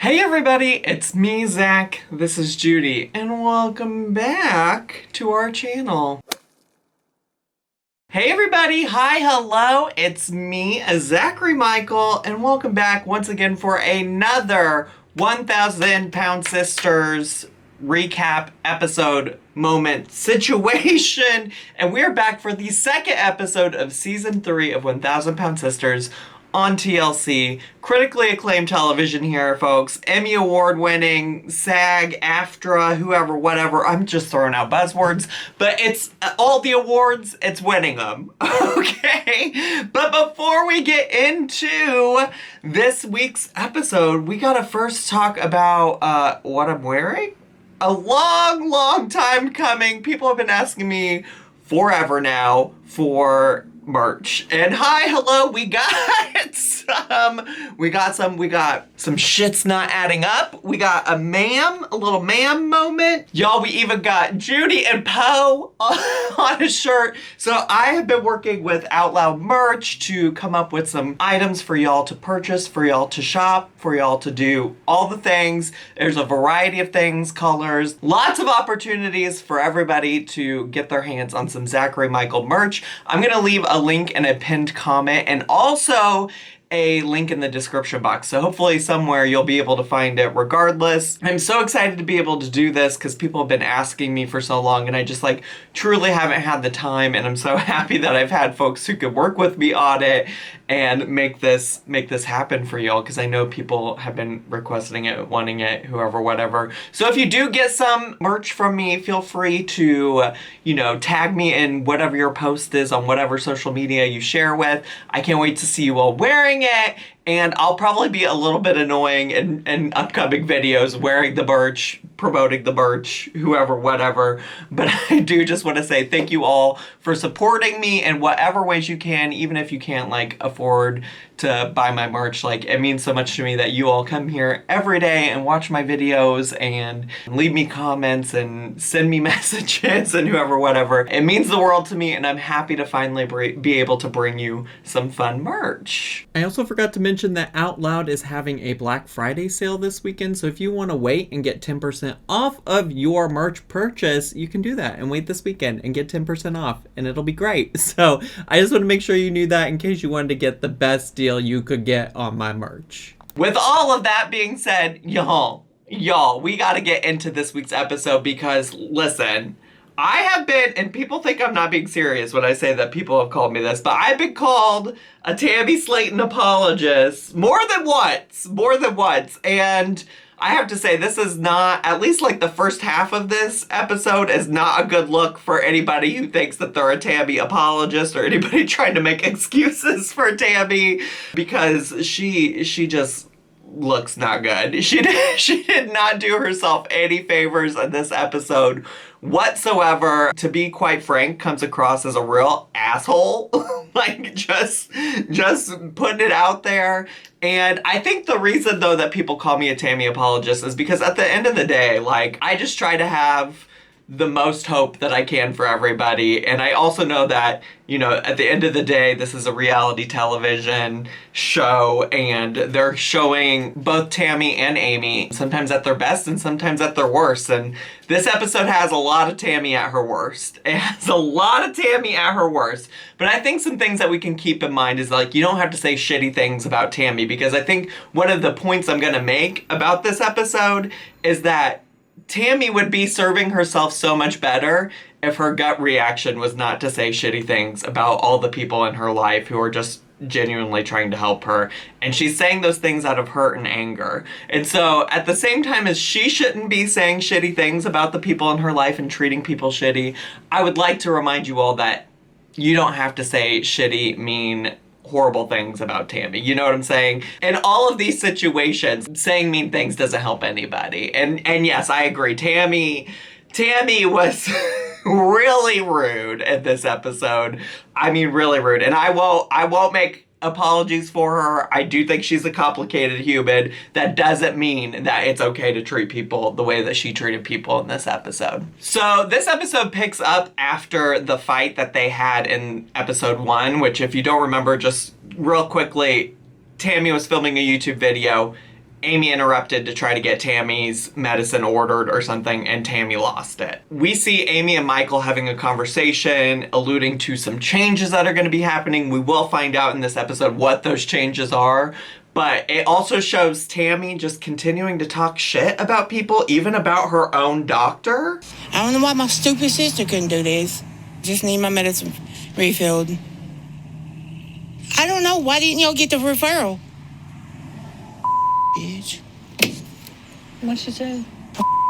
Hey everybody, it's me, Zach. This is Judy, and welcome back to our channel. Hey everybody, hi, hello, it's me, thezacharymike, and welcome back once again for another 1,000 Pound Sisters recap episode moment situation. And we're back for the second episode of season 3 of 1,000 Pound Sisters on TLC. Critically acclaimed television here, folks. Emmy Award winning, SAG, AFTRA, whoever, whatever. I'm just throwing out buzzwords, but it's all the awards, it's winning them. Okay? But before we get into this week's episode, we gotta first talk about what I'm wearing. A long time coming. People have been asking me forever now for merch. And hi, hello, we got some shit's not adding up. We got a little ma'am moment. Y'all, we even got Judy and Poe on a shirt. So I have been working with Out Loud Merch to come up with some items for y'all to purchase, for y'all to shop, for y'all to do all the things. There's a variety of things, colors, lots of opportunities for everybody to get their hands on some Zachary Michael merch. I'm gonna leave a link in a pinned comment and also a link in the description box. So hopefully somewhere you'll be able to find it regardless. I'm so excited to be able to do this because people have been asking me for so long and I just truly haven't had the time, and I'm so happy that I've had folks who could work with me on it and make this happen for y'all, because I know people have been requesting it, wanting it, whoever, whatever. So if you do get some merch from me, feel free to, tag me in whatever your post is on whatever social media you share with. I can't wait to see you all wearing it. And I'll probably be a little bit annoying in upcoming videos wearing the merch, promoting the merch, whoever, whatever. But I do just want to say thank you all for supporting me in whatever ways you can, even if you can't afford to buy my merch. It means so much to me that you all come here every day and watch my videos and leave me comments and send me messages and whoever, whatever. It means the world to me, and I'm happy to finally be able to bring you some fun merch. I also forgot to mention that Out Loud is having a Black Friday sale this weekend, so if you want to wait and get 10% off of your merch purchase, you can do that and wait this weekend and get 10% off, and it'll be great. So I just want to make sure you knew that in case you wanted to get the best deal you could get on my merch. With all of that being said, y'all, we gotta get into this week's episode because, listen, I have been, and people think I'm not being serious when I say that people have called me this, but I've been called a Tammy Slayton apologist more than once, and I have to say, this is not, at least the first half of this episode is not a good look for anybody who thinks that they're a Tammy apologist or anybody trying to make excuses for Tammy, because she just looks not good. She did not do herself any favors in this episode whatsoever. To be quite frank, comes across as a real asshole. just putting it out there. And I think the reason, though, that people call me a Tammy apologist is because at the end of the day, I just try to have the most hope that I can for everybody. And I also know that, at the end of the day, this is a reality television show, and they're showing both Tammy and Amy, sometimes at their best and sometimes at their worst. And this episode has a lot of Tammy at her worst. It has a lot of Tammy at her worst. But I think some things that we can keep in mind is you don't have to say shitty things about Tammy, because I think one of the points I'm gonna make about this episode is that Tammy would be serving herself so much better if her gut reaction was not to say shitty things about all the people in her life who are just genuinely trying to help her. And she's saying those things out of hurt and anger. And so at the same time as she shouldn't be saying shitty things about the people in her life and treating people shitty, I would like to remind you all that you don't have to say shitty, mean, horrible things about Tammy. You know what I'm saying? In all of these situations, saying mean things doesn't help anybody. And yes, I agree. Tammy was really rude in this episode. I mean, really rude. And I won't make apologies for her. I do think she's a complicated human. That doesn't mean that it's okay to treat people the way that she treated people in this episode. So this episode picks up after the fight that they had in episode 1, which, if you don't remember, just real quickly, Tammy was filming a YouTube video Amy interrupted to try to get Tammy's medicine ordered or something, and Tammy lost it. We see Amy and Michael having a conversation, alluding to some changes that are going to be happening. We will find out in this episode what those changes are, but it also shows Tammy just continuing to talk shit about people, even about her own doctor. I don't know why my stupid sister couldn't do this. Just need my medicine refilled. I don't know. Why didn't y'all get the referral? Bitch. What'd she say?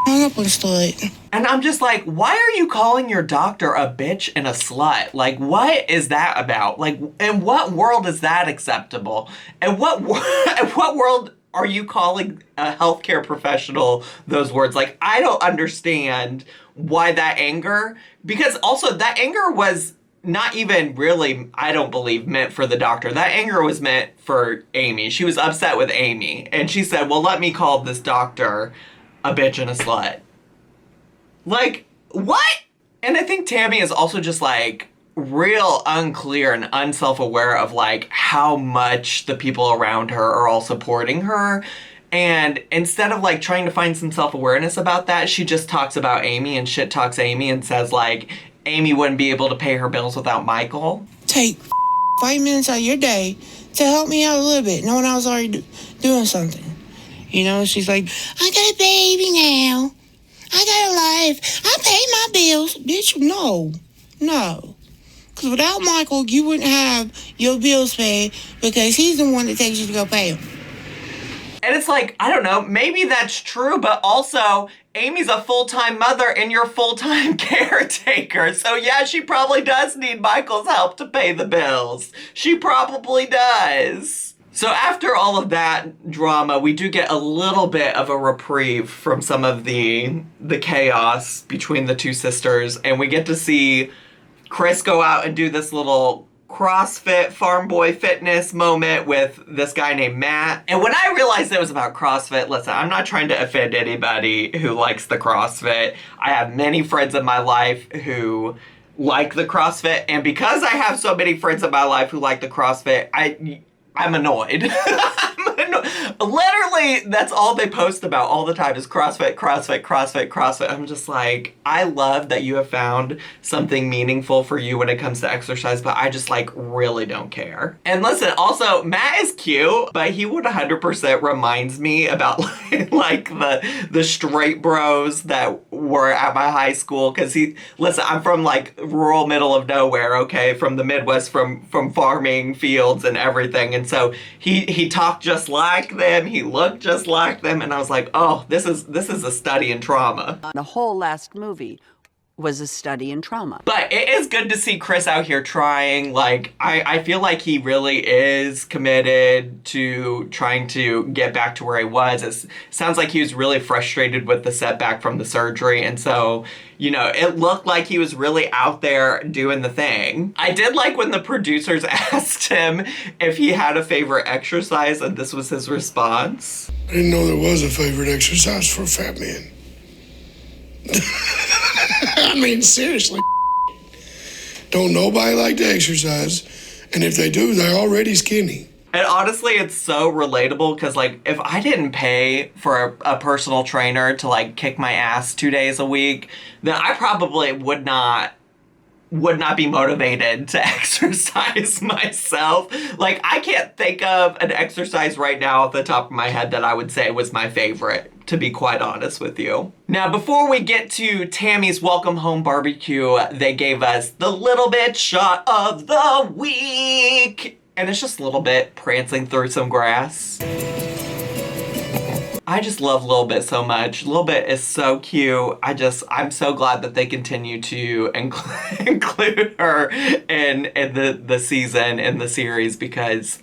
Hung up on the slut. And I'm just like, why are you calling your doctor a bitch and a slut? Like, what is that about? Like, in what world is that acceptable? And what world are you calling a healthcare professional those words? Like, I don't understand why that anger, because also that anger was not even really, I don't believe, meant for the doctor. That anger was meant for Amy. She was upset with Amy. And she said, well, let me call this doctor a bitch and a slut. Like, what? And I think Tammy is also just like real unclear and unself-aware of like how much the people around her are all supporting her. And instead of like trying to find some self-awareness about that, she just talks about Amy and shit talks Amy and says like Amy wouldn't be able to pay her bills without Michael. Take 5 minutes out of your day to help me out a little bit, knowing I was already doing something. You know, she's like, I got a baby now. I got a life. I pay my bills. Bitch, no. Because without Michael, you wouldn't have your bills paid because he's the one that takes you to go pay them. And it's like, I don't know, maybe that's true, but also Amy's a full-time mother and you're full-time caretaker. So yeah, she probably does need Michael's help to pay the bills. She probably does. So after all of that drama, we do get a little bit of a reprieve from some of the chaos between the two sisters, and we get to see Chris go out and do this little CrossFit farm boy fitness moment with this guy named Matt. And when I realized it was about CrossFit, listen, I'm not trying to offend anybody who likes the CrossFit. I have many friends in my life who like the CrossFit, and because I have so many friends in my life who like the CrossFit, I'm annoyed. Literally, that's all they post about all the time is CrossFit, CrossFit, CrossFit, CrossFit. I'm just like, I love that you have found something meaningful for you when it comes to exercise, but I just like really don't care. And listen, also, Matt is cute, but he would 100% reminds me about like the straight bros that were at my high school. Cause listen, I'm from like rural middle of nowhere, okay? From the Midwest, from farming fields and everything. And so he talked just like them, he looked just like them, and I was like, oh, this is a study in trauma. The whole last movie was a study in trauma. But it is good to see Chris out here trying. Like, I feel like he really is committed to trying to get back to where he was. It sounds like he was really frustrated with the setback from the surgery, and so, you know, it looked like he was really out there doing the thing. I did like when the producers asked him if he had a favorite exercise, and this was his response. I didn't know there was a favorite exercise for a fat man. I mean, seriously. Don't nobody like to exercise, and if they do, they're already skinny. And honestly, it's so relatable because, like, if I didn't pay for a personal trainer to, like, kick my ass 2 days a week, then I probably would not be motivated to exercise myself. Like, I can't think of an exercise right now off the top of my head that I would say was my favorite, to be quite honest with you. Now, before we get to Tammy's Welcome Home Barbecue, they gave us the Little Bit shot of the week. And it's just Little Bit prancing through some grass. I just love Lil Bit so much. Lil Bit is so cute. I'm so glad that they continue to include her in the season, in the series, because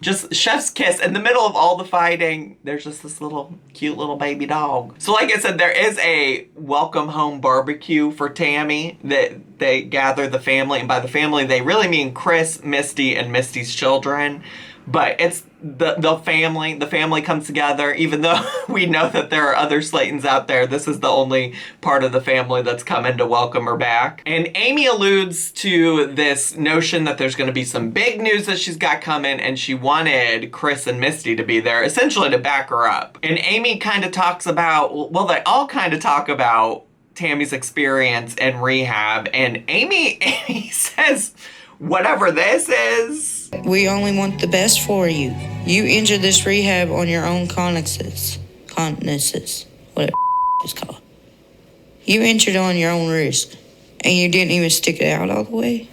just chef's kiss. In the middle of all the fighting, there's just this little cute little baby dog. So like I said, there is a welcome home barbecue for Tammy that they gather the family, and by the family, they really mean Chris, Misty, and Misty's children. But it's the family comes together, even though we know that there are other Slaytons out there. This is the only part of the family that's come in to welcome her back. And Amy alludes to this notion that there's going to be some big news that she's got coming, and she wanted Chris and Misty to be there, essentially to back her up. And Amy kind of talks about, well, they all kind of talk about Tammy's experience in rehab, and Amy says, whatever this is, We only want the best for you. You entered this rehab on your own cognizance, whatever it's called. You entered on your own risk, and you didn't even stick it out all the way.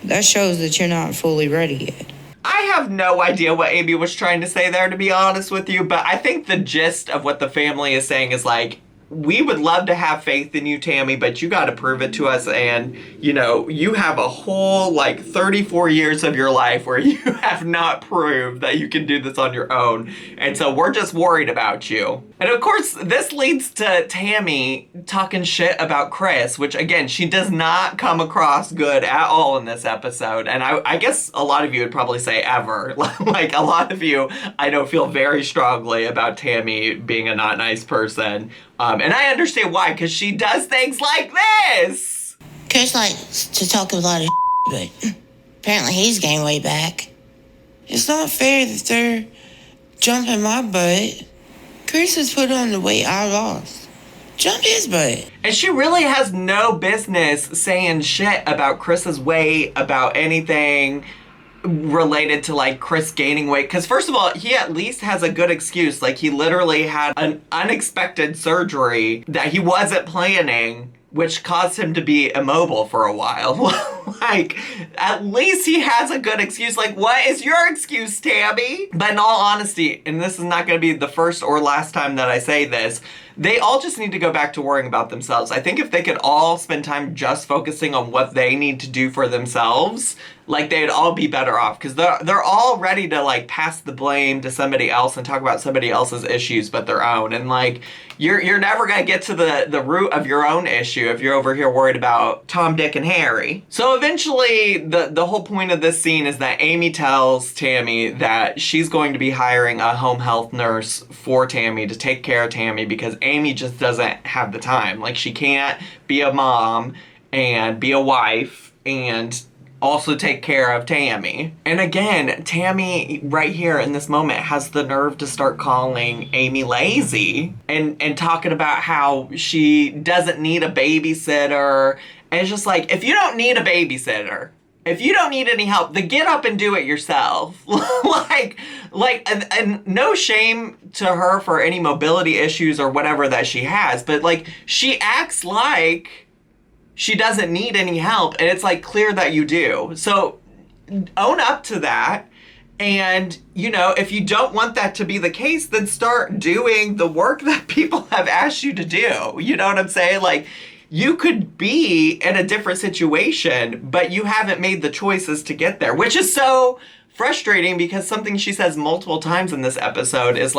That shows that you're not fully ready yet. I have no idea what Amy was trying to say there, to be honest with you, but I think the gist of what the family is saying is like, we would love to have faith in you, Tammy, but you got to prove it to us. And, you know, you have a whole, 34 years of your life where you have not proved that you can do this on your own. And so we're just worried about you. And of course, this leads to Tammy talking shit about Chris, which, again, she does not come across good at all in this episode. And I guess a lot of you would probably say ever. Like, a lot of you, I know, feel very strongly about Tammy being a not nice person. And I understand why, because she does things like this. Chris likes to talk a lot of but apparently he's gained weight back. It's not fair that they're jumping my butt. Chris has put on the weight I lost. Jump his butt. And she really has no business saying shit about Chris's weight, about anything related to Chris gaining weight, because first of all, he at least has a good excuse. He literally had an unexpected surgery that he wasn't planning, which caused him to be immobile for a while. At least he has a good excuse. What is your excuse, Tammy? But in all honesty, and this is not going to be the first or last time that I say this, they all just need to go back to worrying about themselves. I think if they could all spend time just focusing on what they need to do for themselves, they'd all be better off, because they're all ready to pass the blame to somebody else and talk about somebody else's issues but their own. And you're never gonna get to the root of your own issue if you're over here worried about Tom, Dick, and Harry. So eventually the whole point of this scene is that Amy tells Tammy that she's going to be hiring a home health nurse for Tammy to take care of Tammy, because Amy just doesn't have the time. She can't be a mom and be a wife and also take care of Tammy. And again, Tammy right here in this moment has the nerve to start calling Amy lazy and talking about how she doesn't need a babysitter. And it's just if you don't need a babysitter, if you don't need any help, then get up and do it yourself. And no shame to her for any mobility issues or whatever that she has, but she acts like she doesn't need any help, and it's clear that you do. So own up to that. And, if you don't want that to be the case, then start doing the work that people have asked you to do. You know what I'm saying? You could be in a different situation, but you haven't made the choices to get there, which is so frustrating, because something she says multiple times in this episode is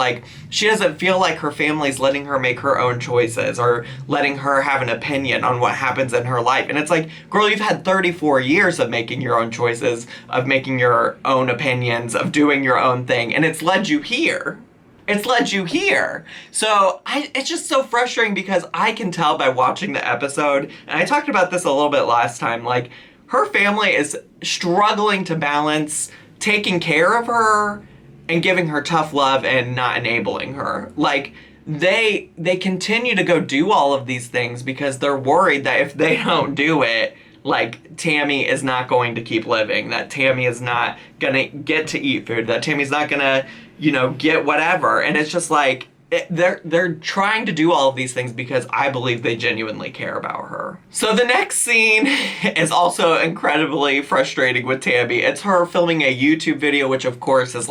she doesn't feel like her family's letting her make her own choices or letting her have an opinion on what happens in her life. And it's girl, you've had 34 years of making your own choices, of making your own opinions, of doing your own thing, and it's led you here. It's led you here. So it's just so frustrating, because I can tell by watching the episode, and I talked about this a little bit last time, her family is struggling to balance taking care of her and giving her tough love and not enabling her. They continue to go do all of these things because they're worried that if they don't do it, Tammy is not going to keep living, that Tammy is not gonna get to eat food, that Tammy's not gonna, get whatever. And it's just they're trying to do all of these things because I believe they genuinely care about her. So the next scene is also incredibly frustrating with Tammy. It's her filming a YouTube video, which of course is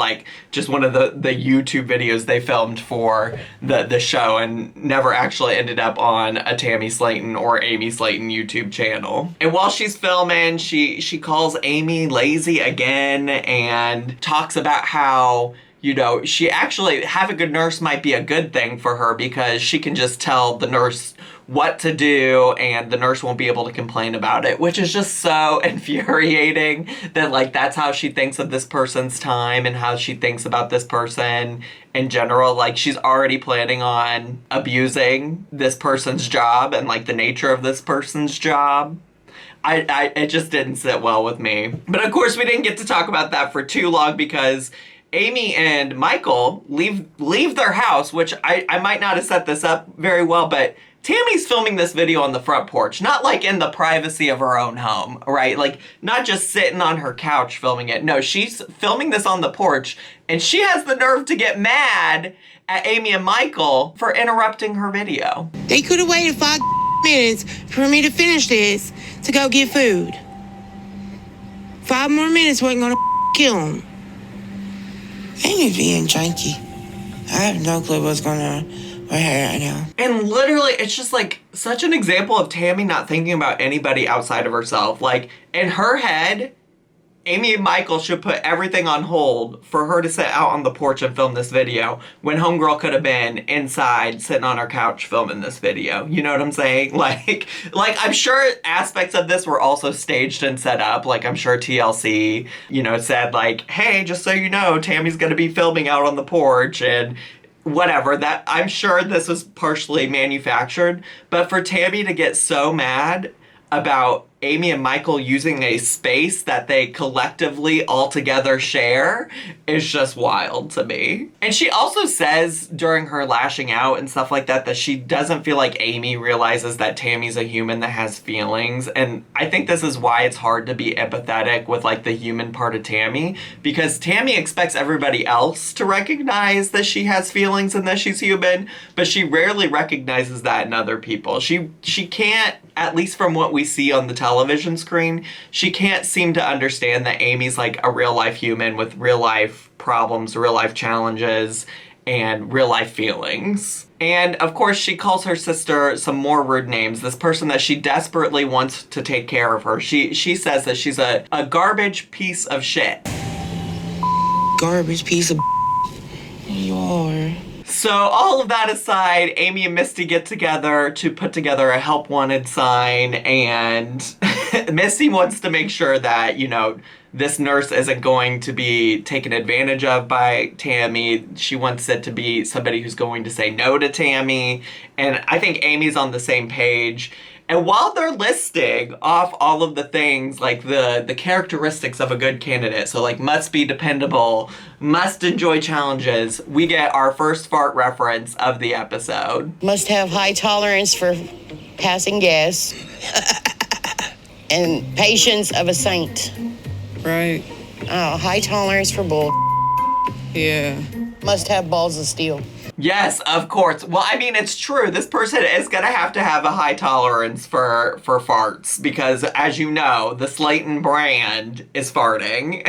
just one of the YouTube videos they filmed for the show and never actually ended up on a Tammy Slayton or Amy Slayton YouTube channel. And while she's filming, she calls Amy lazy again and talks about how you know, she actually, have a good nurse might be a good thing for her because she can just tell the nurse what to do and the nurse won't be able to complain about it, which is just so infuriating that, like, that's how she thinks of this person's time and how she thinks about this person in general. Like, she's already planning on abusing this person's job and, like, the nature of this person's job. It just didn't sit well with me. But of course, we didn't get to talk about that for too long because Amy and Michael leave their house, which I might not have set this up very well, but Tammy's filming this video on the front porch, not like in the privacy of her own home, right? Like, not just sitting on her couch filming it. No, she's filming this on the porch, and she has the nerve to get mad at Amy and Michael for interrupting her video. They could have waited 5 minutes for me to finish this to go get food. 5 more minutes wasn't gonna kill them. Amy's being janky. I have no clue what's going on with her right now. And literally, it's just like such an example of Tammy not thinking about anybody outside of herself. Like, in her head, Amy and Michael should put everything on hold for her to sit out on the porch and film this video when homegirl could have been inside sitting on her couch filming this video. You know what I'm saying? Like I'm sure aspects of this were also staged and set up. Like, I'm sure TLC, you know, said like, hey, just so you know, Tammy's gonna be filming out on the porch and whatever. That, I'm sure this was partially manufactured, but for Tammy to get so mad about Amy and Michael using a space that they collectively all together share is just wild to me. And she also says during her lashing out and stuff like that that she doesn't feel like Amy realizes that Tammy's a human that has feelings. And I think this is why it's hard to be empathetic with, like, the human part of Tammy, because Tammy expects everybody else to recognize that she has feelings and that she's human, but she rarely recognizes that in other people. She can't, at least from what we see on the television screen, she can't seem to understand that Amy's like a real life human with real life problems, real life challenges, and real life feelings. And of course, she calls her sister some more rude names. This person that she desperately wants to take care of her. She says that she's a garbage piece of shit. Garbage piece of you are. So all of that aside, Amy and Misty get together to put together a help wanted sign, and Misty wants to make sure that, you know, this nurse isn't going to be taken advantage of by Tammy. She wants it to be somebody who's going to say no to Tammy, and I think Amy's on the same page. And while they're listing off all of the things, like the characteristics of a good candidate, so like must be dependable, must enjoy challenges, we get our first fart reference of the episode. Must have high tolerance for passing gas. And patience of a saint. Right. High tolerance for bull. Yeah. Must have balls of steel. Yes, of course. Well, I mean, it's true. This person is going to have a high tolerance for farts because, as you know, the Slayton brand is farting.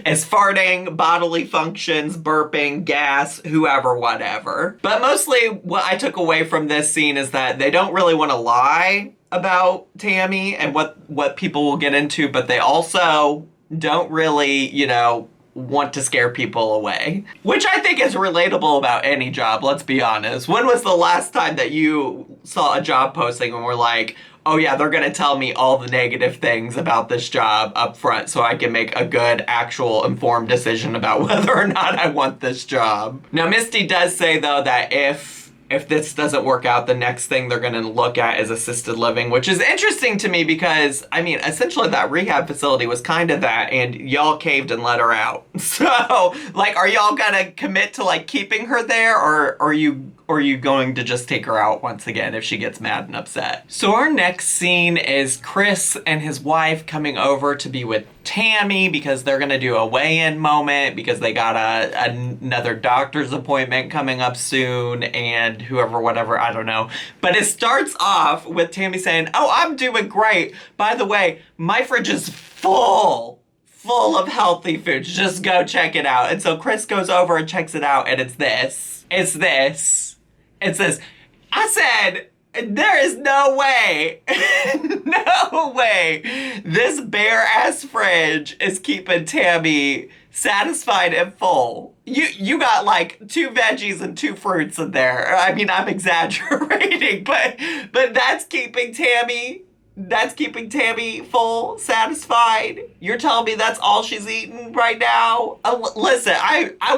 It's farting, bodily functions, burping, gas, whoever, whatever. But mostly what I took away from this scene is that they don't really want to lie about Tammy and what people will get into, but they also don't really, you know, want to scare people away, which I think is relatable about any job, let's be honest. When was the last time that you saw a job posting and were like, oh yeah, they're gonna tell me all the negative things about this job up front so I can make a good, actual, informed decision about whether or not I want this job. Now, Misty does say, though, that if this doesn't work out, the next thing they're gonna look at is assisted living, which is interesting to me because, I mean, essentially that rehab facility was kind of that, and y'all caved and let her out. So, like, are y'all gonna commit to, like, keeping her there, or are you going to just take her out once again if she gets mad and upset? So our next scene is Chris and his wife coming over to be with Tammy because they're gonna do a weigh-in moment because they got another doctor's appointment coming up soon, and whoever, whatever, I don't know. But it starts off with Tammy saying, oh, I'm doing great. By the way, my fridge is full of healthy foods. Just go check it out. And so Chris goes over and checks it out, and it's this. I said, There is no way, no way this bare-ass fridge is keeping Tammy satisfied and full. You got like 2 veggies and 2 fruits in there. I mean, I'm exaggerating, but that's keeping Tammy full, satisfied. You're telling me that's all she's eating right now? Listen, I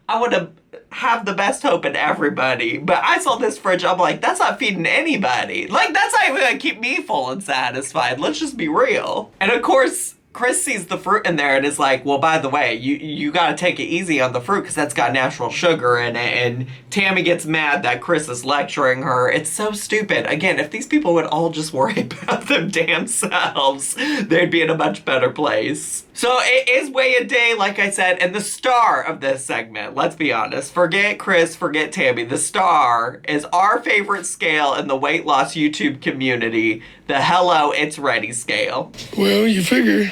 want to have the best hope in everybody, but I saw this fridge, I'm like, that's not feeding anybody. Like, that's not even gonna keep me full and satisfied. Let's just be real. And of course, Chris sees the fruit in there and is like, well, by the way, you gotta take it easy on the fruit because that's got natural sugar in it. And Tammy gets mad that Chris is lecturing her. It's so stupid. Again, if these people would all just worry about them damn selves, they'd be in a much better place. So it is Way a Day, like I said, and the star of this segment, let's be honest, forget Chris, forget Tammy. The star is our favorite scale in the weight loss YouTube community, the Hello, It's Ready scale. Well, you figure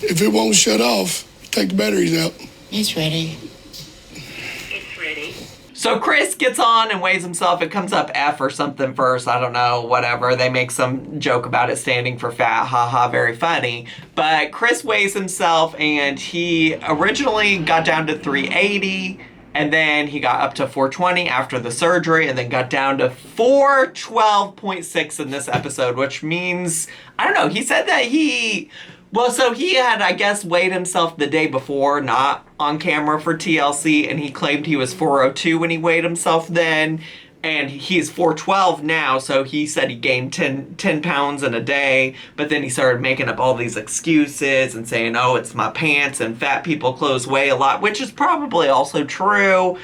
if it won't shut off, take the batteries out. It's ready. So Chris gets on and weighs himself. It comes up F or something first. I don't know, whatever. They make some joke about it standing for fat. Haha, very funny. But Chris weighs himself and he originally got down to 380 and then he got up to 420 after the surgery and then got down to 412.6 in this episode, which means, I don't know, he said that so he had, I guess, weighed himself the day before, not on camera for TLC, and he claimed he was 402 when he weighed himself then, and he's 412 now, so he said he gained 10 pounds in a day, but then he started making up all these excuses and saying, oh, it's my pants, and fat people clothes weigh a lot, which is probably also true.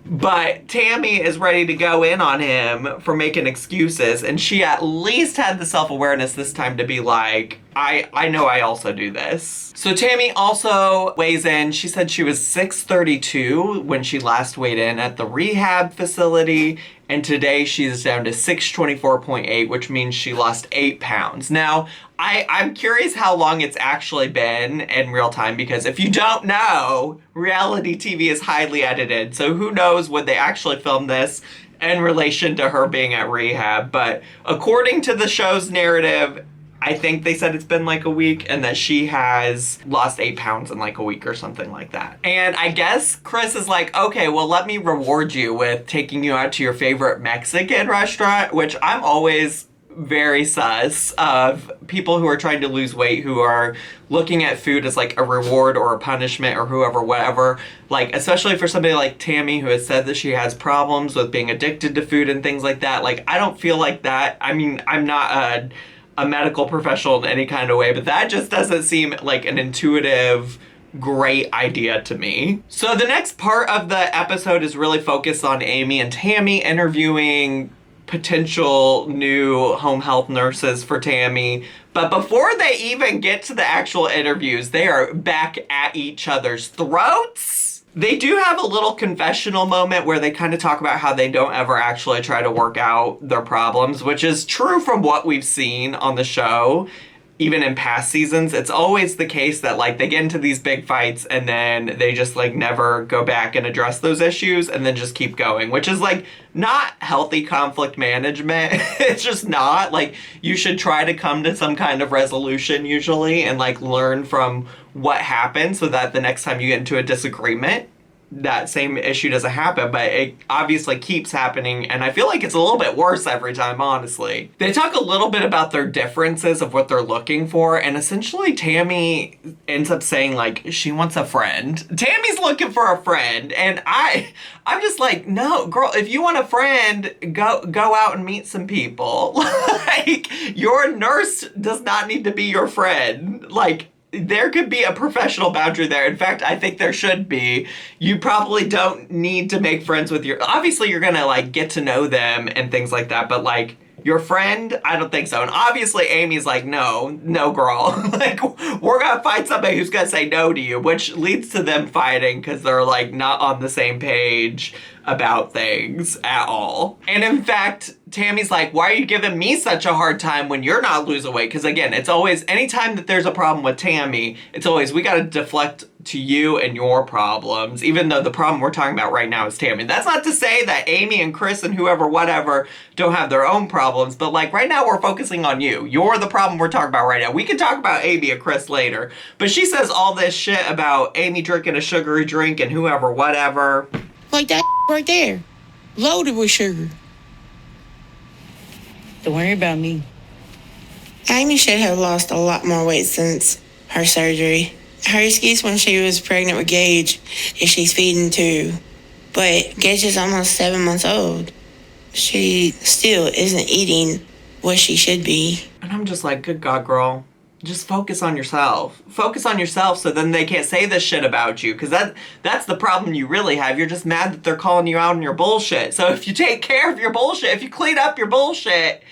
But Tammy is ready to go in on him for making excuses, and she at least had the self-awareness this time to be like, I know I also do this. So Tammy also weighs in. She said she was 632 when she last weighed in at the rehab facility, and today she's down to 624.8, which means she lost 8 pounds. Now, I'm curious how long it's actually been in real time, because if you don't know, reality TV is highly edited, so who knows when they actually filmed this in relation to her being at rehab. But according to the show's narrative, I think they said it's been like a week and that she has lost 8 pounds in like a week or something like that. And I guess Chris is like, okay, well, let me reward you with taking you out to your favorite Mexican restaurant, which I'm always very sus of people who are trying to lose weight, who are looking at food as like a reward or a punishment or whoever, whatever. Like, especially for somebody like Tammy, who has said that she has problems with being addicted to food and things like that. Like, I don't feel like that. I mean, I'm not a medical professional in any kind of way, but that just doesn't seem like an intuitive, great idea to me. So the next part of the episode is really focused on Amy and Tammy interviewing potential new home health nurses for Tammy. But before they even get to the actual interviews, they are back at each other's throats. They do have a little confessional moment where they kind of talk about how they don't ever actually try to work out their problems, which is true from what we've seen on the show. Even in past seasons, it's always the case that like they get into these big fights and then they just like never go back and address those issues and then just keep going, which is like not healthy conflict management. It's just not. Like, you should try to come to some kind of resolution usually and like learn from what happened so that the next time you get into a disagreement, that same issue doesn't happen, but it obviously keeps happening, and I feel like it's a little bit worse every time, honestly. They talk a little bit about their differences of what they're looking for, and essentially Tammy ends up saying, like, she wants a friend. Tammy's looking for a friend, and I'm just like, no, girl, if you want a friend, go out and meet some people. Like, your nurse does not need to be your friend. Like, there could be a professional boundary there. In fact, I think there should be. You probably don't need to make friends with obviously you're gonna like get to know them and things like that, but like your friend, I don't think so. And obviously Amy's like, no girl. Like, we're gonna find somebody who's gonna say no to you, which leads to them fighting because they're like not on the same page about things at all. And in fact, Tammy's like, why are you giving me such a hard time when you're not losing weight? Because again, it's always, anytime that there's a problem with Tammy, it's always, we gotta deflect to you and your problems, even though the problem we're talking about right now is Tammy. That's not to say that Amy and Chris and whoever, whatever, don't have their own problems, but like right now we're focusing on you. You're the problem we're talking about right now. We can talk about Amy and Chris later, but she says all this shit about Amy drinking a sugary drink and whoever, whatever. Like that right there. Loaded with sugar. Don't worry about me. Amy should have lost a lot more weight since her surgery. Her excuse when she was pregnant with Gage is she's feeding too. But Gage is almost 7 months old. She still isn't eating what she should be. And I'm just like, good God, girl. Just focus on yourself. Focus on yourself so then they can't say this shit about you. Because that's the problem you really have. You're just mad that they're calling you out on your bullshit. So if you take care of your bullshit, if you clean up your bullshit,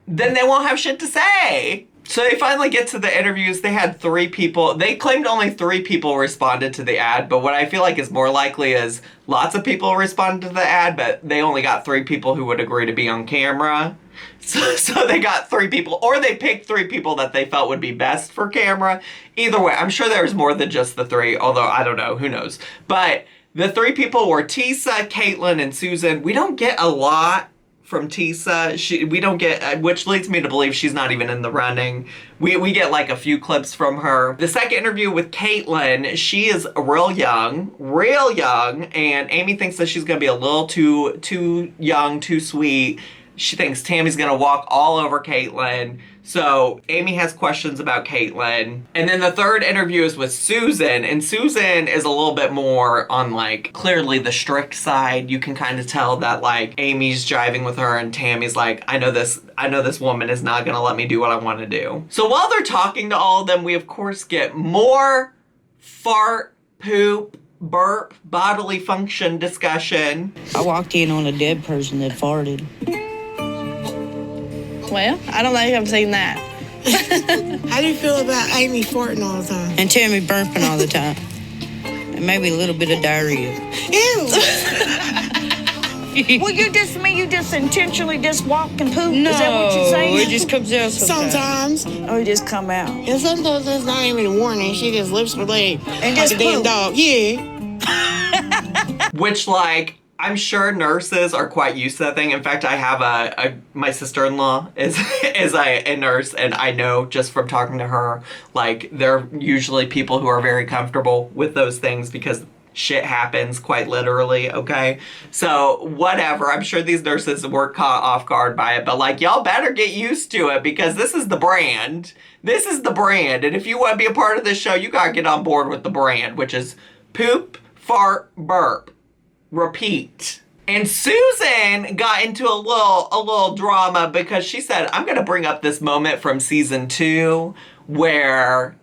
then they won't have shit to say. So they finally get to the interviews. They had 3 people. They claimed only 3 people responded to the ad, but what I feel like is more likely is lots of people responded to the ad, but they only got 3 people who would agree to be on camera. So they got 3 people, or they picked 3 people that they felt would be best for camera. Either way, I'm sure there was more than just the 3, although I don't know, who knows. But the 3 people were Tisa, Caitlin, and Susan. We don't get a lot from Tisa. We don't get, which leads me to believe she's not even in the running. We get like a few clips from her. The second interview with Caitlin, she is real young, and Amy thinks that she's gonna be a little too young, too sweet. She thinks Tammy's gonna walk all over Caitlin. So Amy has questions about Caitlin. And then the third interview is with Susan. And Susan is a little bit more on like clearly the strict side. You can kind of tell that like Amy's jiving with her and Tammy's like, I know this woman is not gonna let me do what I wanna do. So while they're talking to all of them, we of course get more fart, poop, burp, bodily function discussion. I walked in on a dead person that farted. Well, I don't think I've seen that. How do you feel about Amy farting all the time? And Tammy burping all the time. And maybe a little bit of diarrhea. Ew! Well, you just intentionally just walk and poop? Is that what you're saying? It just comes out sometimes. Sometimes. Or it just come out? And sometimes it's not even a warning. She just lifts her leg And like just a damn poop. dog. Yeah. Which, like, I'm sure nurses are quite used to that thing. In fact, I have my sister-in-law is a nurse, and I know just from talking to her, like, they're usually people who are very comfortable with those things because shit happens quite literally, okay? So, whatever. I'm sure these nurses were caught off guard by it, but, like, y'all better get used to it because this is the brand. This is the brand, and if you want to be a part of this show, you gotta get on board with the brand, which is poop, fart, burp. Repeat. And Susan got into a little drama because she said, I'm gonna bring up this moment from season 2 where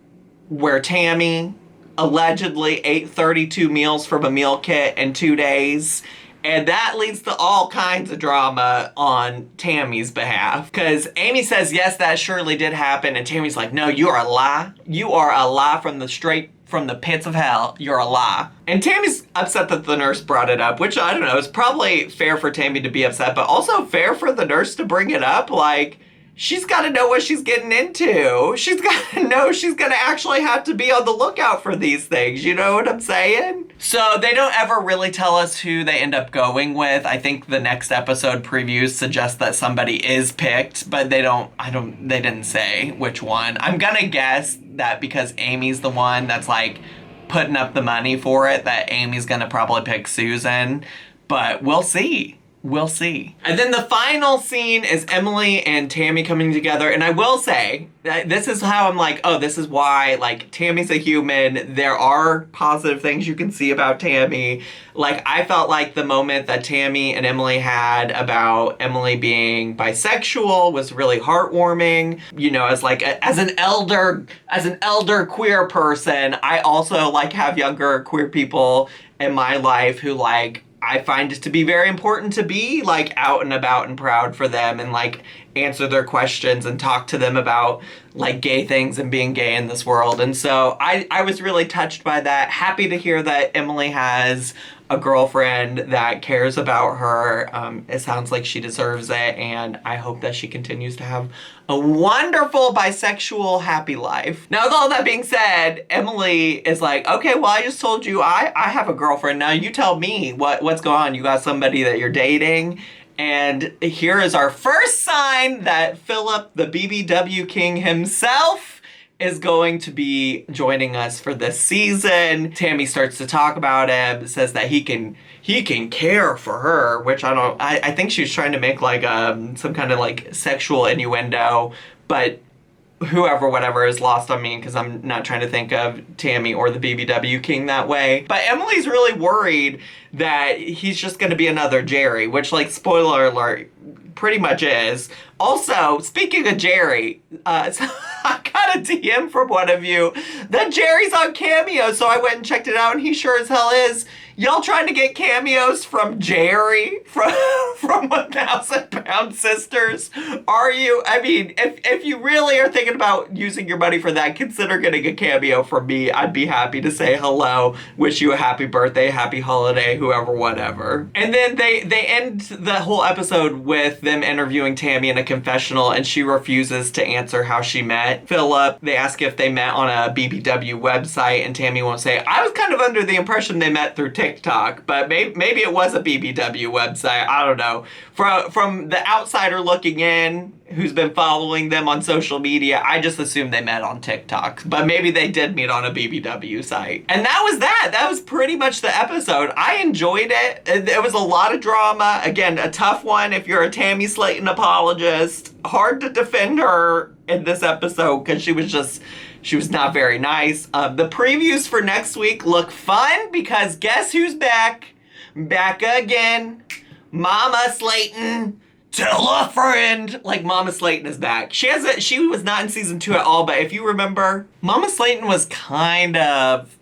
Tammy allegedly ate 32 meals from a meal kit in 2 days. And that leads to all kinds of drama on Tammy's behalf. Because Amy says, yes, that surely did happen. And Tammy's like, no, you are a lie. You are a lie from the pits of hell. You're a lie. And Tammy's upset that the nurse brought it up, which I don't know, is probably fair for Tammy to be upset, but also fair for the nurse to bring it up. Like, she's got to know what she's getting into. She's got to know she's going to actually have to be on the lookout for these things. You know what I'm saying? So they don't ever really tell us who they end up going with. I think the next episode previews suggest that somebody is picked, but they didn't say which one. I'm going to guess that because Amy's the one that's like putting up the money for it, that Amy's going to probably pick Susan, but we'll see. We'll see. And then the final scene is Emily and Tammy coming together. And I will say that this is how I'm like, oh, this is why, like, Tammy's a human. There are positive things you can see about Tammy. Like, I felt like the moment that Tammy and Emily had about Emily being bisexual was really heartwarming. You know, as an elder queer person, I also, like, have younger queer people in my life who, like, I find it to be very important to be, like, out and about and proud for them and, like, answer their questions and talk to them about, like, gay things and being gay in this world. And so I was really touched by that. Happy to hear that Emily has a girlfriend that cares about her. It sounds like she deserves it, and I hope that she continues to have a wonderful bisexual happy life. Now, with all that being said, Emily is like, okay, well, I just told you I have a girlfriend. Now you tell me what's going on. You got somebody that you're dating? And here is our first sign that Philip, the BBW king himself, is going to be joining us for this season. Tammy starts to talk about him, says that he can care for her, which I think she was trying to make like some kind of like sexual innuendo, but whatever is lost on me because I'm not trying to think of Tammy or the BBW king that way. But Emily's really worried that he's just going to be another Jerry, which, like, spoiler alert, pretty much is. Also, speaking of Jerry, so I got a DM from one of you that Jerry's on Cameo, so I went and checked it out, and he sure as hell is. Y'all trying to get cameos from Jerry from 1,000 Pound Sisters? Are you? I mean, if you really are thinking about using your money for that, consider getting a cameo from me. I'd be happy to say hello, wish you a happy birthday, happy holiday, whoever, whatever. And then they end the whole episode with them interviewing Tammy in a confessional, and she refuses to answer how she met Philip. They ask if they met on a BBW website, and Tammy won't say. I was kind of under the impression they met through TikTok, but maybe it was a BBW website. I don't know. From the outsider looking in, who's been following them on social media, I just assumed they met on TikTok, but maybe they did meet on a BBW site. And that was that. That was pretty much the episode. I enjoyed it. There was a lot of drama. Again, a tough one if you're a Tammy Slayton apologist. Hard to defend her in this episode because she was not very nice. The previews for next week look fun because guess who's back? Back again. Mama Slayton. Tell a friend. Like, Mama Slayton is back. She was not in season 2 at all, but if you remember, Mama Slayton was kind of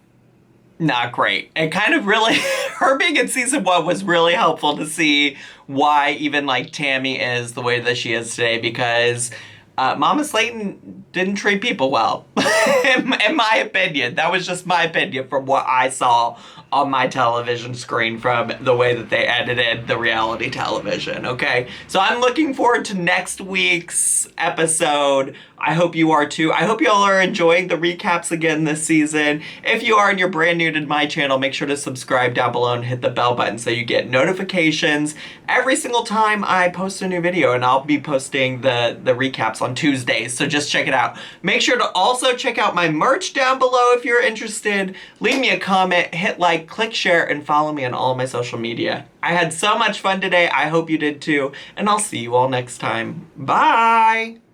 not great. And kind of really, her being in season 1 was really helpful to see why even like Tammy is the way that she is today, because Mama Slayton didn't treat people well, in my opinion. That was just my opinion from what I saw on my television screen from the way that they edited the reality television, okay? So I'm looking forward to next week's episode. I hope you are too. I hope y'all are enjoying the recaps again this season. If you are and you're brand new to my channel, make sure to subscribe down below and hit the bell button so you get notifications every single time I post a new video, and I'll be posting the recaps on Tuesdays, so just check it out. Make sure to also check out my merch down below if you're interested. Leave me a comment, hit like, click share, and follow me on all of my social media. I had so much fun today. I hope you did too, and I'll see you all next time. Bye!